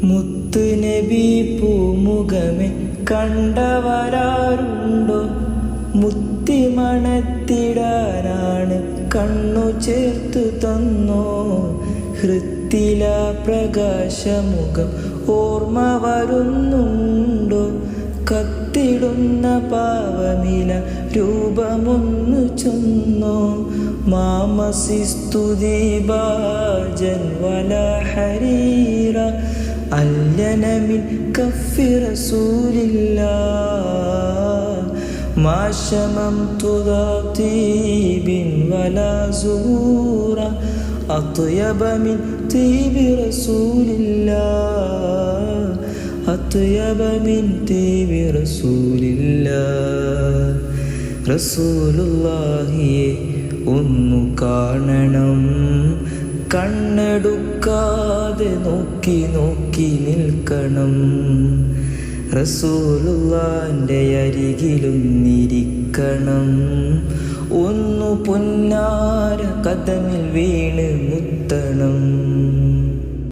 മുത്ത് നബി പൂമുഖമേ കണ്ടവരാരുണ്ടോ? മുത്തി മണത്തിടാനാണ് കണ്ണു ചേർത്തു തന്നോ. ഹൃത്തില പ്രകാശമുഖം ഓർമ്മ വരുന്നുണ്ടോ? കത്തിടുന്ന പാവമില രൂപമൊന്നു ചൊന്നോ. മാമസിസ്തുതി ബാജൻ വല ഹരീറ അല്ലന മിൻ കഫി റസൂലില്ലാഹ്. മാ ശമംതു ദാ തീബിൻ വലാ സൂറ അത്യബ മിൻ തീബി റസൂലില്ലാഹ്. അത്യബ മിൻ തീബി റസൂലില്ലാഹ്. റസൂലുള്ളാഹിയെ ഒന്നു കാണണം, കണ്ണെടുക്കാതെ നോക്കി നോക്കി നിൽക്കണം. റസൂലുള്ളാന്റെ അരികിലൊന്നിരിക്കണം, ഒന്നു പൊന്നാര കദമിൽ വീണ് മുത്തണം.